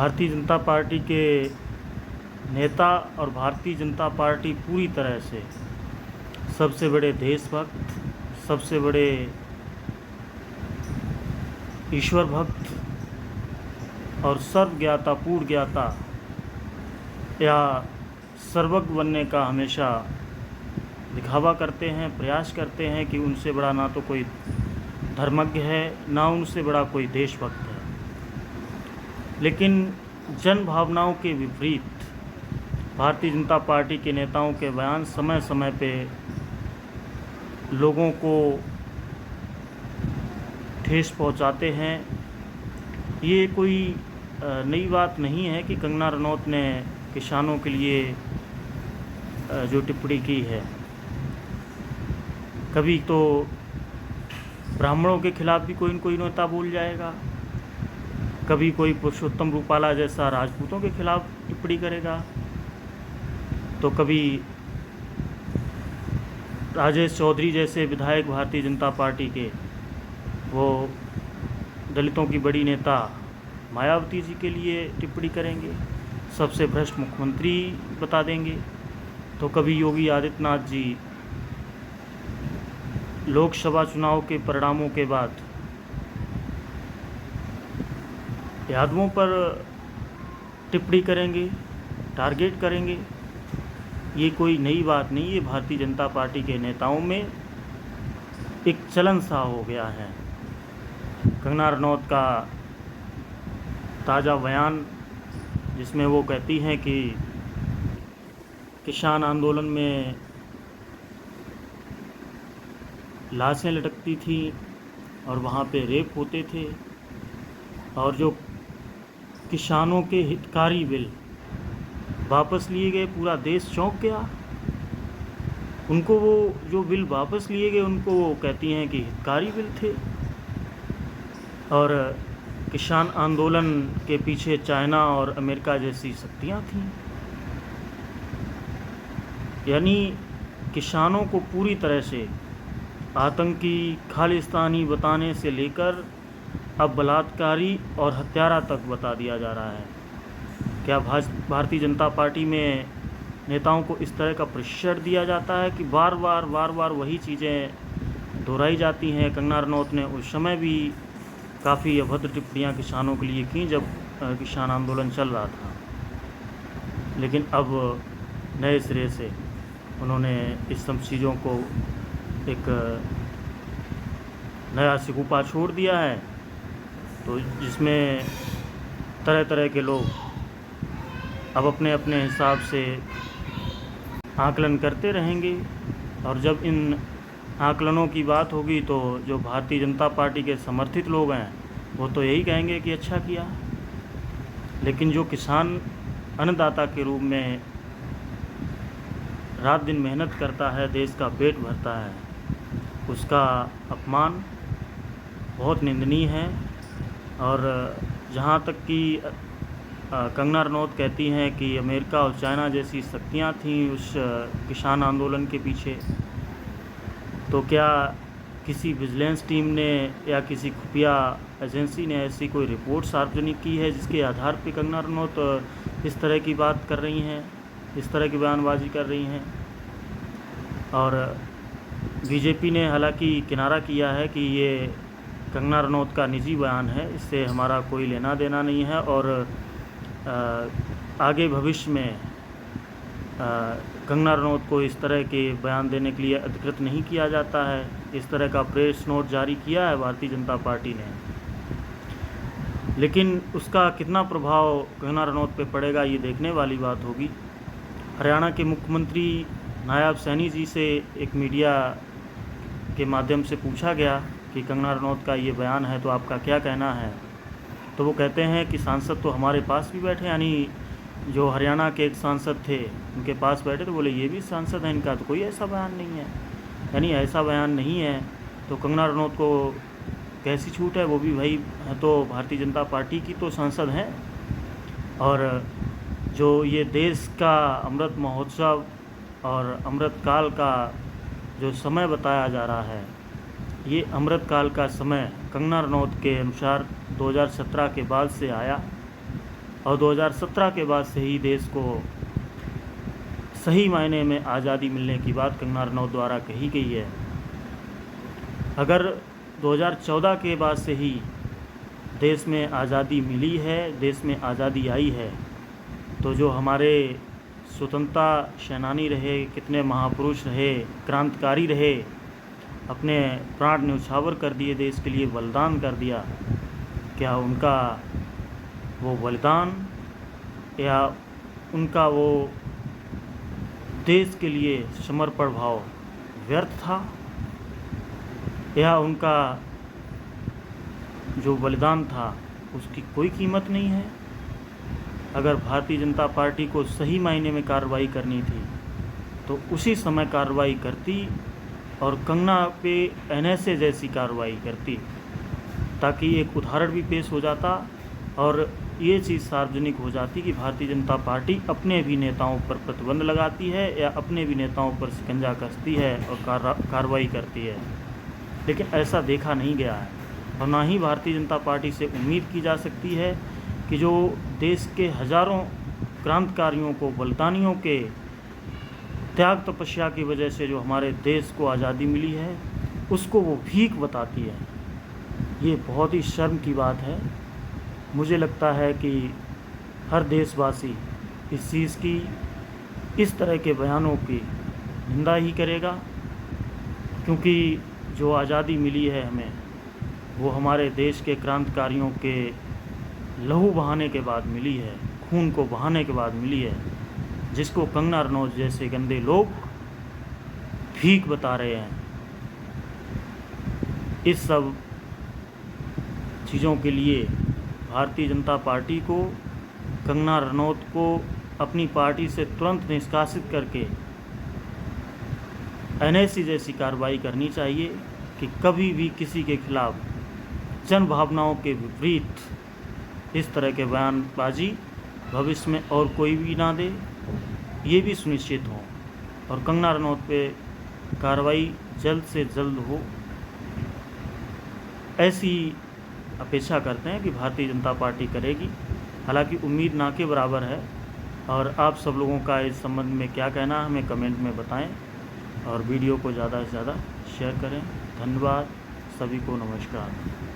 Bharatiya Janata party के नेता और भारतीय जनता पार्टी पूरी तरह से सबसे बड़े देशभक्त, सबसे बड़े ईश्वर भक्त और सर्वज्ञाता पूर्ण ज्ञाता या सर्वज्ञ बनने का हमेशा दिखावा करते हैं, प्रयास करते हैं कि उनसे बड़ा ना तो कोई धर्मज्ञ है, ना उनसे बड़ा कोई देशभक्त है। लेकिन जन भावनाओं के विपरीत भारतीय जनता पार्टी के नेताओं के बयान समय समय पे लोगों को ठेस पहुंचाते हैं। ये कोई नई बात नहीं है कि कंगना रनौत ने किसानों के लिए जो टिप्पणी की है। कभी तो ब्राह्मणों के खिलाफ भी कोई न कोई नेता बोल जाएगा, कभी कोई पुरुषोत्तम रूपाला जैसा राजपूतों के खिलाफ टिप्पणी करेगा, तो कभी राजेश चौधरी जैसे विधायक भारतीय जनता पार्टी के वो दलितों की बड़ी नेता मायावती जी के लिए टिप्पणी करेंगे, सबसे भ्रष्ट मुख्यमंत्री बता देंगे। तो कभी योगी आदित्यनाथ जी लोकसभा चुनाव के परिणामों के बाद यादवों पर टिप्पणी करेंगे, टारगेट करेंगे। ये कोई नई बात नहीं, ये भारतीय जनता पार्टी के नेताओं में एक चलन सा हो गया है। कंगना रनौत का ताज़ा बयान जिसमें वो कहती हैं कि किसान आंदोलन में लाशें लटकती थी और वहाँ पे रेप होते थे, और जो किसानों के हितकारी बिल वापस लिए गए, पूरा देश चौंक गया। उनको वो जो बिल वापस लिए गए उनको वो कहती हैं कि हितकारी बिल थे, और किसान आंदोलन के पीछे चाइना और अमेरिका जैसी शक्तियाँ थीं। यानी किसानों को पूरी तरह से आतंकी, खालिस्तानी बताने से लेकर अब बलात्कारी और हत्यारा तक बता दिया जा रहा है। क्या भारतीय जनता पार्टी में नेताओं को इस तरह का प्रशिक्षण दिया जाता है कि बार बार वही चीज़ें दोहराई जाती हैं? कंगना रनौत ने उस समय भी काफ़ी अभद्र टिप्पणियाँ किसानों के लिए की जब किसान आंदोलन चल रहा था, लेकिन अब नए सिरे से उन्होंने इस सब चीज़ों को एक नया सिकुपा छोड़ दिया है, तो जिसमें तरह तरह के लोग अब अपने अपने हिसाब से आकलन करते रहेंगे। और जब इन आकलनों की बात होगी तो जो भारतीय जनता पार्टी के समर्थित लोग हैं वो तो यही कहेंगे कि अच्छा किया, लेकिन जो किसान अन्नदाता के रूप में रात दिन मेहनत करता है, देश का पेट भरता है, उसका अपमान बहुत निंदनीय है। और जहाँ तक कि कंगना रनौत कहती हैं कि अमेरिका और चाइना जैसी शक्तियाँ थीं उस किसान आंदोलन के पीछे, तो क्या किसी विजिलेंस टीम ने या किसी खुफिया एजेंसी ने ऐसी कोई रिपोर्ट सार्वजनिक की है जिसके आधार पर कंगना रनौत इस तरह की बात कर रही हैं, इस तरह की बयानबाजी कर रही हैं? और बीजेपी ने हालांकि किनारा किया है कि ये कंगना रनौत का निजी बयान है, इससे हमारा कोई लेना देना नहीं है, और आगे भविष्य में कंगना रनौत को इस तरह के बयान देने के लिए अधिकृत नहीं किया जाता है। इस तरह का प्रेस नोट जारी किया है भारतीय जनता पार्टी ने, लेकिन उसका कितना प्रभाव कंगना रनौत पे पड़ेगा ये देखने वाली बात होगी। हरियाणा के मुख्यमंत्री नायब सैनी जी से एक मीडिया के माध्यम से पूछा गया कि कंगना रनौत का ये बयान है तो आपका क्या कहना है, तो वो कहते हैं कि सांसद तो हमारे पास भी बैठे, यानी जो हरियाणा के एक सांसद थे उनके पास बैठे, तो बोले ये भी सांसद हैं, इनका तो कोई ऐसा बयान नहीं है। यानी ऐसा बयान नहीं है तो कंगना रनौत को कैसी छूट है? वो भी भाई तो भारतीय जनता पार्टी की तो सांसद हैं, और जो ये देश का अमृत महोत्सव और अमृत काल का जो समय बताया जा रहा है, ये अमृत काल का समय कंगना रनौत के अनुसार 2017 के बाद से आया, और 2017 के बाद से ही देश को सही मायने में आज़ादी मिलने की बात कंगना रनौत द्वारा कही गई है। अगर 2014 के बाद से ही देश में आज़ादी मिली है, देश में आज़ादी आई है, तो जो हमारे स्वतंत्रता सेनानी रहे, कितने महापुरुष रहे, क्रांतिकारी रहे, अपने प्राण न्यौछावर कर दिए, देश के लिए बलिदान कर दिया, क्या उनका वो बलिदान या उनका वो देश के लिए समर्पण भाव व्यर्थ था, या उनका जो बलिदान था उसकी कोई कीमत नहीं है? अगर भारतीय जनता पार्टी को सही मायने में कार्रवाई करनी थी तो उसी समय कार्रवाई करती और कंगना पे NSA जैसी कार्रवाई करती, ताकि एक उदाहरण भी पेश हो जाता और ये चीज़ सार्वजनिक हो जाती कि भारतीय जनता पार्टी अपने भी नेताओं पर प्रतिबंध लगाती है या अपने भी नेताओं पर शिकंजा कसती है और कार्रवाई करती है। लेकिन ऐसा देखा नहीं गया है और ना ही भारतीय जनता पार्टी से उम्मीद की जा सकती है कि जो देश के हज़ारों क्रांतिकारियों को, बलिदानियों के त्याग तपस्या की वजह से जो हमारे देश को आज़ादी मिली है, उसको वो भीख बताती है। ये बहुत ही शर्म की बात है। मुझे लगता है कि हर देशवासी इस चीज़ की, इस तरह के बयानों की निंदा ही करेगा, क्योंकि जो आज़ादी मिली है हमें, वो हमारे देश के क्रांतिकारियों के लहू बहाने के बाद मिली है, खून को बहाने के बाद मिली है, जिसको कंगना रनौत जैसे गंदे लोग भीख बता रहे हैं। इस सब चीज़ों के लिए भारतीय जनता पार्टी को, कंगना रनौत को अपनी पार्टी से तुरंत निष्कासित करके NSA जैसी कार्रवाई करनी चाहिए कि कभी भी किसी के खिलाफ जन भावनाओं के विपरीत इस तरह के बयानबाजी भविष्य में और कोई भी ना दे, ये भी सुनिश्चित हो और कंगना रनौत पे कार्रवाई जल्द से जल्द हो, ऐसी अपेक्षा करते हैं कि भारतीय जनता पार्टी करेगी। हालांकि उम्मीद ना के बराबर है। और आप सब लोगों का इस संबंध में क्या कहना है हमें कमेंट में बताएं और वीडियो को ज़्यादा से ज़्यादा शेयर करें। धन्यवाद, सभी को नमस्कार।